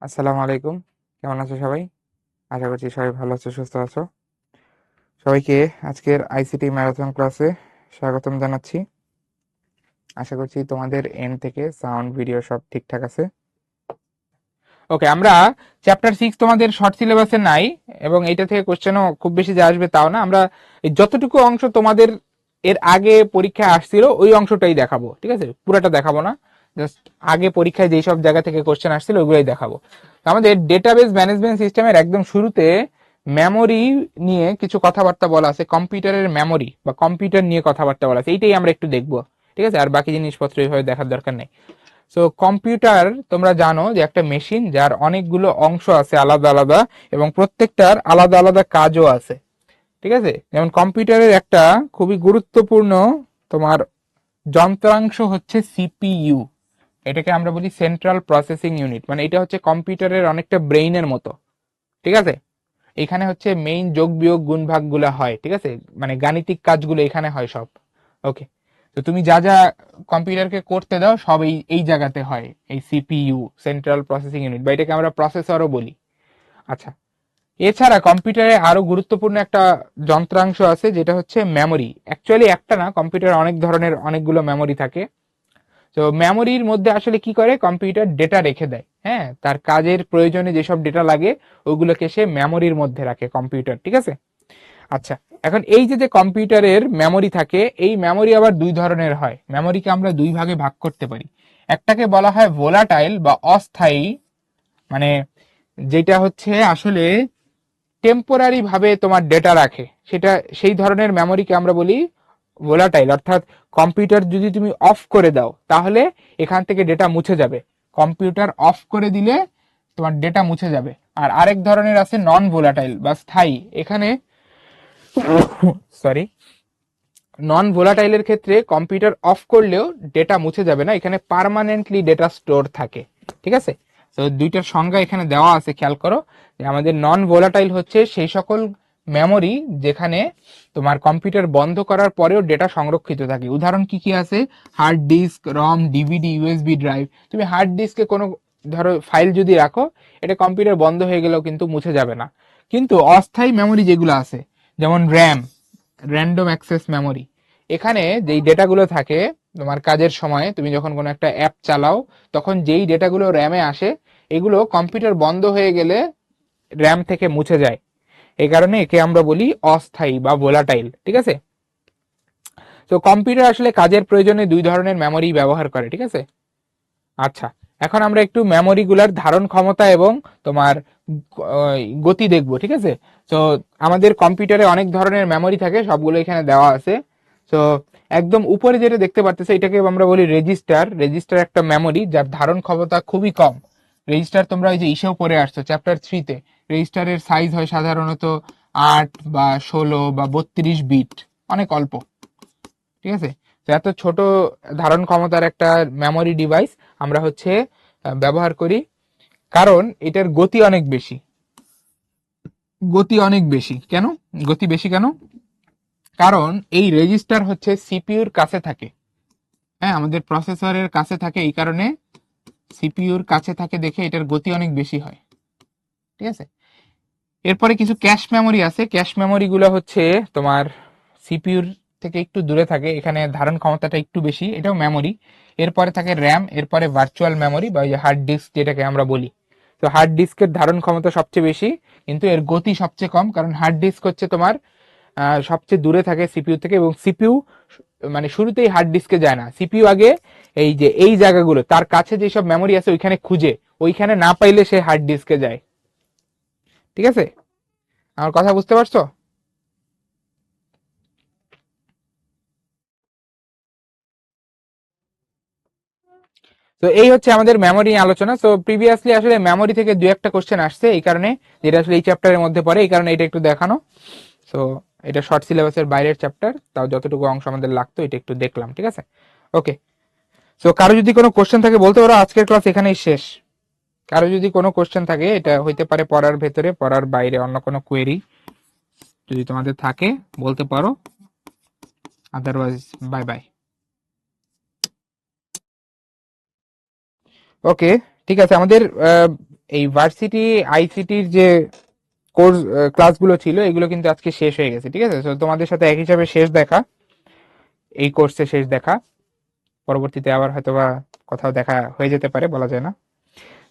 আসসালামু আলাইকুম। কেমন আছো সবাই? আশা করছি সবাই ভালো আছো, সুস্থ আছো। সবাইকে আজকের আইসিটি ম্যারাথন ক্লাসে স্বাগতম জানাচ্ছি। আশা করছি তোমাদের এন্ড থেকে সাউন্ড ভিডিও সব ঠিকঠাক আছে। ওকে, আমরা চ্যাপ্টার 6 তোমাদের শর্ট সিলেবাসে নাই, এবং এইটা থেকে কোশ্চেনও খুব বেশি যে আসবে তাও না। আমরা এই যতটুকু অংশ তোমাদের এর আগে পরীক্ষায় আসছিল ওই অংশটাই দেখাবো, ঠিক আছে? পুরোটা দেখাবো না, জাস্ট আগে পরীক্ষায় যেই সব জায়গা থেকে কোশ্চেন আসছিল ওগুলোই দেখাবো। তো আমাদের ডেটাবেস ম্যানেজমেন্ট সিস্টেমের একদম শুরুতে মেমোরি নিয়ে কিছু কথাবার্তা বলা আছে, কম্পিউটারের মেমোরি বা কম্পিউটার নিয়ে কথাবার্তা বলা আছে, এইটাই আমরা একটু দেখবো, ঠিক আছে? আর বাকি জিনিসপত্র এইভাবে দেখার দরকার নেই। সো কম্পিউটার তোমরা জানো যে একটা মেশিন যার অনেকগুলো অংশ আছে আলাদা আলাদা, এবং প্রত্যেকটার আলাদা আলাদা কাজও আছে, ঠিক আছে? যেমন কম্পিউটারের একটা খুবই গুরুত্বপূর্ণ তোমার যন্ত্রাংশ হচ্ছে সিপিইউ। এটাকে আমরা বলি সেন্ট্রাল প্রসেসিং ইউনিট, মানে এটা হচ্ছে কম্পিউটারের অনেকটা ব্রেইনের মতো, ঠিক আছে? এখানে হচ্ছে মেইন যোগ বিয়োগ গুণ ভাগ গুলা হয়, ঠিক আছে? মানে গাণিতিক কাজগুলো এখানে হয় সব। ওকে, তো তুমি যা যা কম্পিউটারকে করতে দাও সব এই এই জায়গাতে হয়, এই সিপিইউ, সেন্ট্রাল প্রসেসিং ইউনিট, বা এটাকে আমরা প্রসেসরও বলি। আচ্ছা, এছাড়া কম্পিউটারে আরো গুরুত্বপূর্ণ একটা যন্ত্রাংশ আছে যেটা হচ্ছে মেমোরি। অ্যাকচুয়ালি একটা না, কম্পিউটারে অনেক ধরনের অনেকগুলো মেমোরি থাকে। তো মেমোরির মধ্যে আসলে কি করে, কম্পিউটার ডেটা রেখে দেয়, হ্যাঁ, তার কাজের প্রয়োজনে যেসব ডেটা লাগে ওগুলোকে সে মেমোরির মধ্যে রাখে কম্পিউটার, ঠিক আছে? আচ্ছা, এখন এই যে যে কম্পিউটারের মেমোরি থাকে, এই মেমোরি আবার দুই ধরনের হয়। মেমোরিকে আমরা দুই ভাগে ভাগ করতে পারি। একটাকে বলা হয় ভোলাটাইল বা অস্থায়ী, মানে যেটা হচ্ছে আসলে টেম্পোরারি ভাবে তোমার ডেটা রাখে, সেটা সেই ধরনের মেমোরিকে আমরা বলি ভোলাটাইল। অর্থাৎ কম্পিউটার যদি তুমি অফ করে দাও তাহলে এখান থেকে ডেটা মুছে যাবে। কম্পিউটার অফ করে দিলে তোমার ডেটা মুছে যাবে। আর আরেক ধরনের আছে নন ভোলাটাইল বা স্থায়ী। এখানে সরি, নন ভোলাটাইলের ক্ষেত্রে কম্পিউটার অফ করলেও ডেটা মুছে যাবে না, এখানে পার্মানেন্টলি ডেটা স্টোর থাকে, ঠিক আছে? তো দুইটার সংজ্ঞা এখানে দেওয়া আছে, খেয়াল করো যে আমাদের নন ভোলাটাইল হচ্ছে সেই সকল মেমোরি যেখানে তোমার কম্পিউটার বন্ধ করার পরেও ডেটা সংরক্ষিত থাকে। উদাহরণ কি কি আছে? হার্ড ডিস্ক, রম, ডিভিডি, ইউএসবি ড্রাইভ। তুমি হার্ড ডিস্কে কোনো ধরো ফাইল যদি রাখো, এটা কম্পিউটার বন্ধ হয়ে গেলেও কিন্তু মুছে যাবে না। কিন্তু অস্থায়ী মেমোরি যেগুলো আছে, যেমন র্যাম, র্যান্ডম অ্যাক্সেস মেমোরি, এখানে যেই ডেটাগুলো থাকে তোমার কাজের সময় তুমি যখন কোনো একটা অ্যাপ চালাও তখন যেই ডেটাগুলো র্যামে আসে, এগুলো কম্পিউটার বন্ধ হয়ে গেলে র্যাম থেকে মুছে যায়। এই কারণে একে আমরা বলি অস্থায়ী বা ভোলাটাইল, ঠিক আছে? তো কম্পিউটার আসলে কাজের প্রয়োজনে দুই ধরনের মেমোরি ব্যবহার করে, ঠিক আছে? আচ্ছা, এখন আমরা একটু মেমোরি গুলার ধারণ ক্ষমতা এবং তোমার গতি দেখবো, ঠিক আছে? তো আমাদের কম্পিউটারে অনেক ধরনের মেমোরি থাকে, সবগুলো এখানে দেওয়া আছে। তো একদম উপরে যেটা দেখতে পাচ্ছেন এটাকে আমরা বলি রেজিস্টার। রেজিস্টার একটা মেমোরি যার ধারণ ক্ষমতা খুবই কম। রেজিস্টার তোমরা ওই যে ইসেও পড়ে আসছো চ্যাপ্টার 3-তে। রেজিস্টারের সাইজ হয় সাধারণত 8 বা 16 বা 32 বিট, অনেক অল্প, ঠিক আছে? তো এত ছোট ধারণ ক্ষমতার একটা মেমোরি ডিভাইস আমরা হচ্ছে ব্যবহার করি, কারণ এটার গতি অনেক বেশি। গতি অনেক বেশি কেন? গতি বেশি কেন? কারণ এই রেজিস্টার হচ্ছে সিপিইউর কাছে থাকে, হ্যাঁ, আমাদের প্রসেসরের কাছে থাকে, এই কারণে সিপিইউর কাছে থাকে দেখে এটার গতি অনেক বেশি হয়, ঠিক আছে? এরপরে কিছু ক্যাশ মেমোরি আছে। ক্যাশ মেমোরি গুলো হচ্ছে তোমার সিপিইউর থেকে একটু দূরে থাকে, এখানে ধারণ ক্ষমতাটা একটু বেশি, এটাও মেমোরি। এরপরে থাকে র্যাম, এরপরে ভার্চুয়াল মেমোরি বা হার্ড ডিস্ক যেটাকে আমরা বলি। তো হার্ড ডিস্কের ধারণ ক্ষমতা সবচেয়ে বেশি, কিন্তু এর গতি সবচেয়ে কম, কারণ হার্ড ডিস্ক হচ্ছে তোমার সবচেয়ে দূরে থাকে সিপিইউ থেকে, এবং সিপিইউ মানে শুরুতেই হার্ড ডিস্কে যায় না, সিপিইউ আগে এই যে এই জায়গাগুলো তার কাছে যেসব মেমোরি আছে ওইখানে খুঁজে, ওইখানে না পাইলে সে হার্ড ডিস্কে যায়, ঠিক আছে? আমার কথা বুঝতে পারছো? তো এই হচ্ছে আমাদের মেমোরি আলোচনা। তো প্রিভিয়াসলি আসলে মেমোরি থেকে দুই একটা কোশ্চেন আসছে, এই কারণে যেটা আসলে এই চ্যাপ্টারের মধ্যে পড়ে, এই কারণে এটা একটু দেখানো। তো এটা শর্ট সিলেবাসের বাইরের চ্যাপ্টার, তাও যতটুকু অংশ আমাদের লাগতো এটা একটু দেখলাম, ঠিক আছে? ওকে, তো কারো যদি কোনো কোশ্চেন থাকে বলতে পারো, আজকের ক্লাস এখানেই শেষ। কারো যদি কোনো কোশ্চেন থাকে, এটা হইতে পারে পড়ার ভেতরে, পড়ার বাইরে অন্য কোনো কোয়েরি যদি তোমাদের থাকে বলতে পারো, আদারওয়াইজ বাই বাই। ওকে, ঠিক আছে। আমাদের এই ভার্সিটি আইসিটির যে কোর্স ক্লাসগুলো ছিল এগুলো কিন্তু আজকে শেষ হয়ে গেছে, ঠিক আছে। তো তোমাদের সাথে এক হিসাবে শেষ দেখা, এই কোর্সে শেষ দেখা। পরবর্তীতে আবার হয়তোবা কোথাও দেখা হয়ে যেতে পারে, বলা যায় না।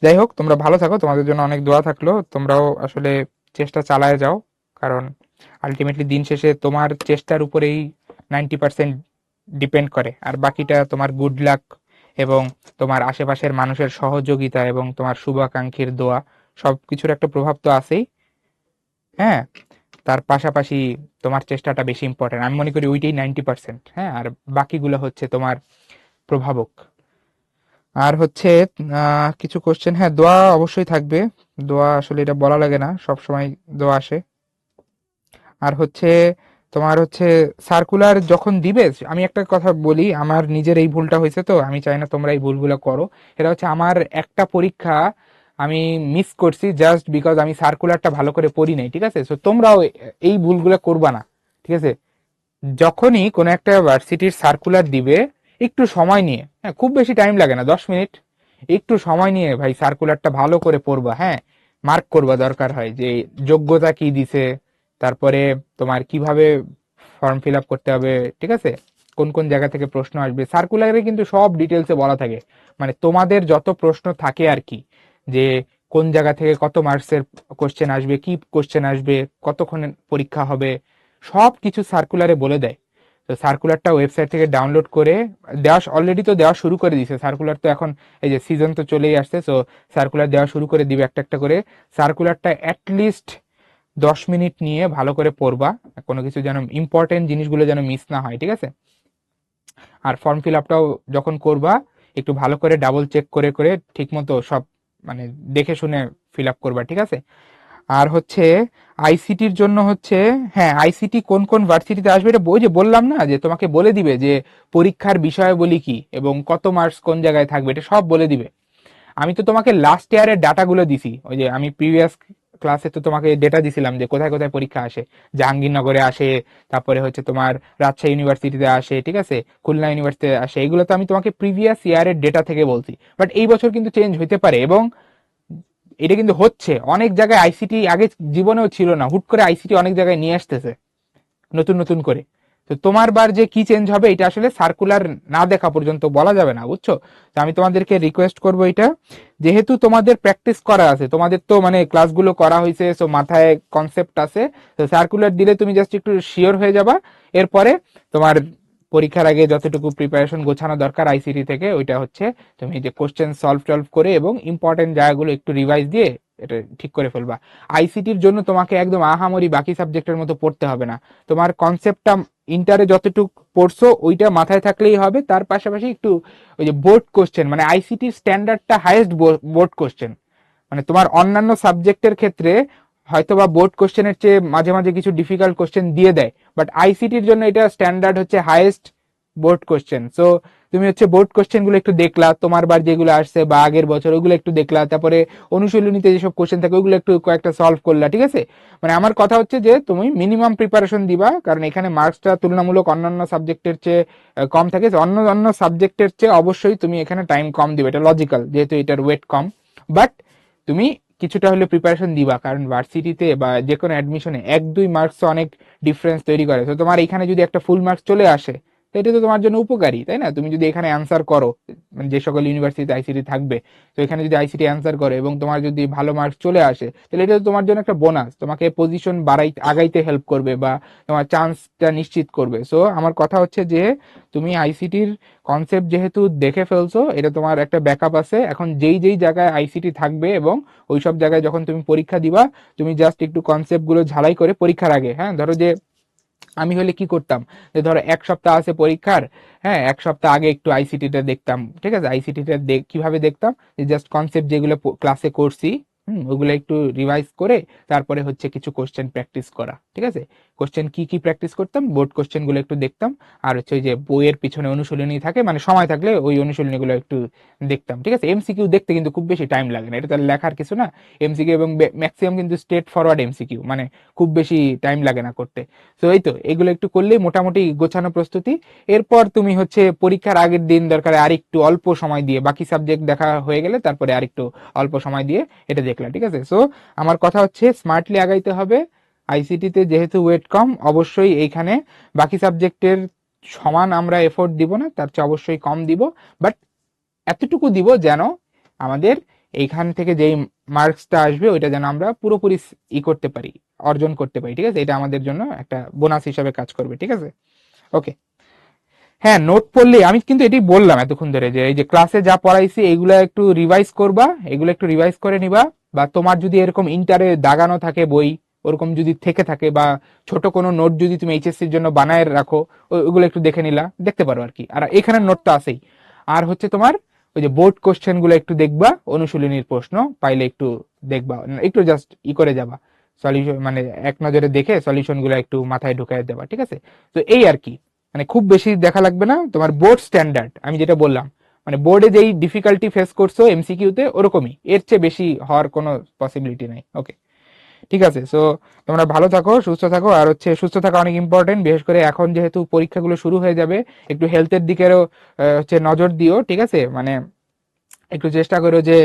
যাই হোক, তোমরা ভালো থাকো, তোমাদের জন্য অনেক দোয়া থাকলো। তোমরাও আসলে চেষ্টা চালায় যাও, কারণ আলটিমেটলি দিন শেষে তোমার চেষ্টার উপরেই 90% ডিপেন্ড করে, আর বাকিটা তোমার গুড লাক এবং তোমার আশেপাশের মানুষের সহযোগিতা এবং তোমার শুভাকাঙ্ক্ষীর দোয়া, সব কিছুর একটা প্রভাব তো আছেই। হ্যাঁ, তার পাশাপাশি তোমার চেষ্টাটা বেশি ইম্পর্টেন্ট, আমি মনে করি ওইটাই 90%। হ্যাঁ, আর বাকিগুলো হচ্ছে তোমার প্রভাবক। আর হচ্ছে কিছু কোশ্চেন, হ্যাঁ দোয়া অবশ্যই থাকবে। দোয়া আসলে এটা বলা লাগে না, সব সময় দোয়া আসে। আর হচ্ছে তোমার হচ্ছে সার্কুলার যখন দিবে, আমি একটা কথা বলি, আমার নিজের এই ভুলটা হয়েছে, তো আমি চাই না তোমরা এই ভুলগুলো করো। এটা হচ্ছে আমার একটা পরীক্ষা আমি মিস করছি জাস্ট বিকজ আমি সার্কুলারটা ভালো করে পড়ি নাই, ঠিক আছে। সো তোমরাও এই ভুলগুলো করবা না, ঠিক আছে। যখনই কোনো একটা ভার্সিটির সার্কুলার দিবে, একটু সময় নিয়ে, হ্যাঁ খুব বেশি টাইম লাগে না, 10 মিনিট, একটু সময় নিয়ে ভাই সার্কুলারটা ভালো করে পড়বা। হ্যাঁ, মার্ক করবা দরকার হয় যে যোগ্যতা কি দিছে, তারপরে তোমার কিভাবে ফর্ম ফিল আপ করতে হবে, ঠিক আছে, কোন কোন জায়গা থেকে প্রশ্ন আসবে। সার্কুলারে কিন্তু সব ডিটেলসে বলা থাকে, মানে তোমাদের যত প্রশ্ন থাকে আর কি, যে কোন জায়গা থেকে কত মার্কসের কোশ্চেন আসবে, কি কোশ্চেন আসবে, কতক্ষণে পরীক্ষা হবে, সব কিছু সার্কুলারে বলে দেয়। তো সার্কুলারটা ওয়েবসাইট থেকে ডাউনলোড করে দেওয়া, অলরেডি তো দেওয়া শুরু করে দিয়েছে সার্কুলার, তো এখন এই যে সিজন তো চলেই আসছে, সো সার্কুলার দেওয়া শুরু করে দিবে একটা একটা করে। সার্কুলারটা অ্যাটলিস্ট 10 মিনিট নিয়ে ভালো করে পড়বা, কোনো কিছু যেন ইম্পর্টেন্ট জিনিসগুলো যেন মিস না হয়, ঠিক আছে। আর ফর্ম ফিল আপটাও যখন করবা একটু ভালো করে ডাবল চেক করে করে ঠিক মতো সব মানে দেখে শুনে ফিল আপ করবা, ঠিক আছে। আর হচ্ছে আইসিটির জন্য হচ্ছে, হ্যাঁ আইসিটি কোন কোন ভার্সিটিতে আসবে এটা ওই যে বললাম না, যে তোমাকে বলে দিবে যে পরীক্ষার বিষয়াবলী কি এবং কত মার্কস কোন জায়গায় থাকবে, এটা সব বলে দিবে। আমি তো তোমাকে লাস্ট ইয়ারের ডাটাগুলো দিছি, ওই যে আমি প্রিভিয়াস ক্লাসে তো তোমাকে ডেটা দিছিলাম যে কোথায় কোথায় পরীক্ষা আসে। জাহাঙ্গীরনগরে আসে, তারপরে হচ্ছে তোমার রাজশাহী ইউনিভার্সিটিতে আসে, ঠিক আছে, খুলনা ইউনিভার্সিটিতে আসে, এগুলো তো আমি তোমাকে প্রিভিয়াস ইয়ারের ডেটা থেকে বলছি। বাট এই বছর কিন্তু চেঞ্জ হইতে পারে, এবং এটা কিন্তু হচ্ছে অনেক জায়গায়। আইসিটি আগে জীবনেও ছিল না, হুট করে আইসিটি অনেক জায়গায় নিয়ে আসতেছে নতুন নতুন করে। তো তোমার বার যে কি চেঞ্জ হবে এটা আসলে সার্কুলার না দেখা পর্যন্ত বলা যাবে না, বুঝছো। তো আমি তোমাদেরকে রিকোয়েস্ট করবো এটা, যেহেতু তোমাদের প্র্যাকটিস করা আছে, তোমাদের তো মানে ক্লাসগুলো করা হয়েছে, সো মাথায় কনসেপ্ট আছে, তো সার্কুলার দিলে তুমি জাস্ট একটু শিওর হয়ে যাবা। এরপরে তোমার পরীক্ষার আগে যতটুকু প্রিপারেশন গোছানো দরকার আইসিটি থেকে, ওইটা হচ্ছে তুমি যে কোশ্চেন সলভ টলভ করে এবং ইম্পর্টেন্ট জায়গাগুলো একটু রিভাইজ দিয়ে এটা ঠিক করে ফেলবা। আইসিটির জন্য তোমাকে একদম আহামরি বাকি সাবজেক্টের মতো পড়তে হবে না, তোমার কনসেপ্টটা ইন্টারে যতটুকু পড়ছো ওইটা মাথায় থাকলেই হবে। তার পাশাপাশি একটু ওই যে বোর্ড কোশ্চেন, মানে আইসিটির স্ট্যান্ডার্ডটা হাইয়েস্ট বোর্ড কোশ্চেন, মানে তোমার অন্যান্য সাবজেক্টের ক্ষেত্রে হয়তোবা বোর্ড কোশ্চেনের চেয়ে মাঝে মাঝে কিছু ডিফিকাল্ট কোশ্চেন দিয়ে দেয়, বাট আইসিটির জন্য এটা স্ট্যান্ডার্ড হচ্ছে হাইয়েস্ট বোর্ড কোশ্চেন। সো তুমি হচ্ছে বোর্ড কোশ্চেন গুলো একটু দেখলা, তোমার বার যেগুলো আসছে বা আগের বছর ওগুলো একটু দেখলা, তারপরে অনুশীলনীতে যেসব কোশ্চেন থাকে ওগুলো একটু কয়েকটা সলভ করলা, ঠিক আছে। মানে আমার কথা হচ্ছে যে তুমি মিনিমাম প্রিপারেশন দিবা, কারণ এখানে মার্কসটা তুলনামূলক অন্যান্য সাবজেক্টের চেয়ে কম থাকে। অন্য অন্য সাবজেক্টের চেয়ে অবশ্যই তুমি এখানে টাইম কম দিবে, এটা লজিক্যাল, যেহেতু এটার ওয়েট কম। বাট তুমি কিছুটা হলে প্রিপারেশন দিবা, কারণ ভার্সিটিতে বা যে কোনো অ্যাডমিশনে 1-2 মার্কস অনেক ডিফারেন্স তৈরি করে। তো তোমার এখানে যদি একটা ফুল মার্কস চলে আসে, তো এটা তো তোমার জন্য উপকারী, তাই না। তুমি যদি এখানে অ্যান্সার করো, মানে যে সকল ইউনিভার্সিটিতে আইসিটি থাকবে, তো এখানে যদি আইসিটি অ্যান্সার করে এবং তোমার যদি ভালো মার্কস চলে আসে, তাহলে এটা তো তোমার জন্য একটা বোনাস, তোমাকে পজিশন আগাইতে হেল্প করবে বা তোমার চান্সটা নিশ্চিত করবে। সো আমার কথা হচ্ছে যে তুমি আইসিটির কনসেপ্ট যেহেতু দেখে ফেলছো, এটা তোমার একটা ব্যাকআপ আছে। এখন যেই যেই জায়গায় আইসিটি থাকবে এবং ওইসব জায়গায় যখন তুমি পরীক্ষা দিবা, তুমি জাস্ট একটু কনসেপ্ট গুলো ঝালাই করে পরীক্ষার আগে, হ্যাঁ ধরো যে আমি হলে কি করতাম, যে ধরো 1 সপ্তাহ আছে পরীক্ষার, হ্যাঁ 1 সপ্তাহ আগে একটু আইসিটিটা দেখতাম, ঠিক আছে। আইসিটিটা কিভাবে দেখতাম, যে জাস্ট কনসেপ্ট যেগুলো ক্লাসে করছি, ওগুলো একটু রিভাইজ করে তারপরে হচ্ছে কিছু কোশ্চেন প্র্যাকটিস করা, ঠিক আছে। কোশ্চেন কি কি প্র্যাকটিস করতাম, বোর্ড কোশ্চেন গুলো একটু দেখতাম, আর হচ্ছে ওই যে বইয়ের পিছনে অনুশীলনী থাকে, মানে সময় থাকলে ওই অনুশীলনী গুলো একটু দেখতাম, ঠিক আছে। এমসিকিউ দেখতে কিন্তু খুব বেশি টাইম লাগে না, এটা তার লেখার কিছু না। এমসিকিউ এবং ম্যাক্সিমাম কিন্তু স্ট্রেট ফরওয়ার্ড এমসিকিউ, মানে খুব বেশি টাইম লাগে না করতে। তো এই তো এগুলো একটু করলেই মোটামুটি গোছানো প্রস্তুতি। এরপর তুমি হচ্ছে পরীক্ষার আগের দিন দরকার আরেকটু অল্প সময় দিয়ে, বাকি সাবজেক্ট দেখা হয়ে গেলে তারপরে আরেকটু অল্প সময় দিয়ে এটা দেখলা, ঠিক আছে। সো আমার কথা হচ্ছে স্মার্টলি আগাইতে হবে। আইসিটিতে যেহেতু ওয়েট কম, অবশ্যই এইখানে বাকি সাবজেক্টের সমান আমরা এফোর্ট দিব না, তার চেয়ে অবশ্যই কম দিব, বাট এতটুকু দিব যেন আমাদের এইখান থেকে যেই মার্কসটা আসবে ওইটা যেন আমরা পুরোপুরি করতে পারি, অর্জন করতে পারি, ঠিক আছে। এটা আমাদের জন্য একটা বোনাস হিসাবে কাজ করবে, ঠিক আছে। ওকে, হ্যাঁ, নোট পড়লে আমি কিন্তু এটাই বললাম এতক্ষণ ধরে যে এই যে ক্লাসে যা পড়াইছি এগুলো একটু রিভাইজ করবা, এগুলো একটু রিভাইজ করে নিবা। বা তোমার যদি এরকম ইন্টারে দাগানো থাকে বই, ওরকম যদি থেকে থাকে, বা ছোট কোনো নোট যদি তুমি এইচএসসির জন্য বানায় রাখো, ওগুলো একটু দেখে নিলা, দেখতে পারো আর কি। আর এখানে নোট তো আছেই। আর হচ্ছে তোমার ওই যে বোর্ড কোশ্চেন গুলো একটু দেখবা, অনুশীলনীর প্রশ্ন পাইলে একটু দেখবা, একটু জাস্ট করে যাবা, সলিউশন মানে এক নজরে দেখে সলিউশন গুলো একটু মাথায় ঢুকাই দেবা, ঠিক আছে। তো এই আর কি, মানে খুব বেশি দেখা লাগবে না। তোমার বোর্ড স্ট্যান্ডার্ড আমি যেটা বললাম, মানে বোর্ডে যেই ডিফিকাল্টি ফেস করছো এমসিকিউতে ওরকমই, এর চেয়ে বেশি হওয়ার কোনো পসিবিলিটি নাই। ওকে, ঠিক আছে। সো তোমরা ভালো থাকো, সুস্থ থাকো। আর হচ্ছে সুস্থ থাকা অনেক ইম্পর্টেন্ট, বিশেষ করে এখন যেহেতু পরীক্ষাগুলো শুরু হয়ে যাবে, একটু হেলথের দিকেরও হচ্ছে নজর দিও, ঠিক আছে। মানে একটু চেষ্টা করো যে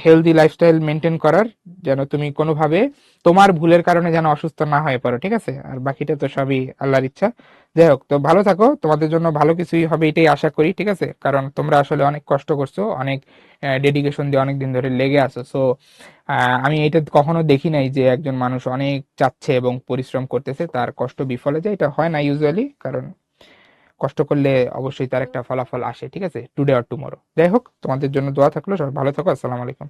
হেলদি লাইফস্টাইল মেনটেন করার, যেন তুমি কোনোভাবে তোমার ভুলের কারণে যেন অসুস্থ না হয়ে পারো, ঠিক আছে। আর বাকিটা তো সবই আল্লাহর ইচ্ছা। যাই হোক, তো ভালো থাকো, তোমাদের জন্য ভালো কিছুই হবে এটাই আশা করি, ঠিক আছে। কারণ তোমরা আসলে অনেক কষ্ট করছো, অনেক ডেডিকেশন দিয়ে অনেক দিন ধরে লেগে আছো। সো আমি এটা কখনো দেখি নাই যে একজন মানুষ অনেক চাচ্ছে এবং পরিশ্রম করতেছে তার কষ্ট বিফলে যায়, এটা হয় না ইউজুয়ালি। কারণ কষ্ট করলে অবশ্যই তার একটা ফলাফল আসে, ঠিক আছে, টুডে অর টুমরো। যাই হোক, তোমাদের জন্য দোয়া থাকলো, সবাই ভালো থাকো, আসসালামু আলাইকুম।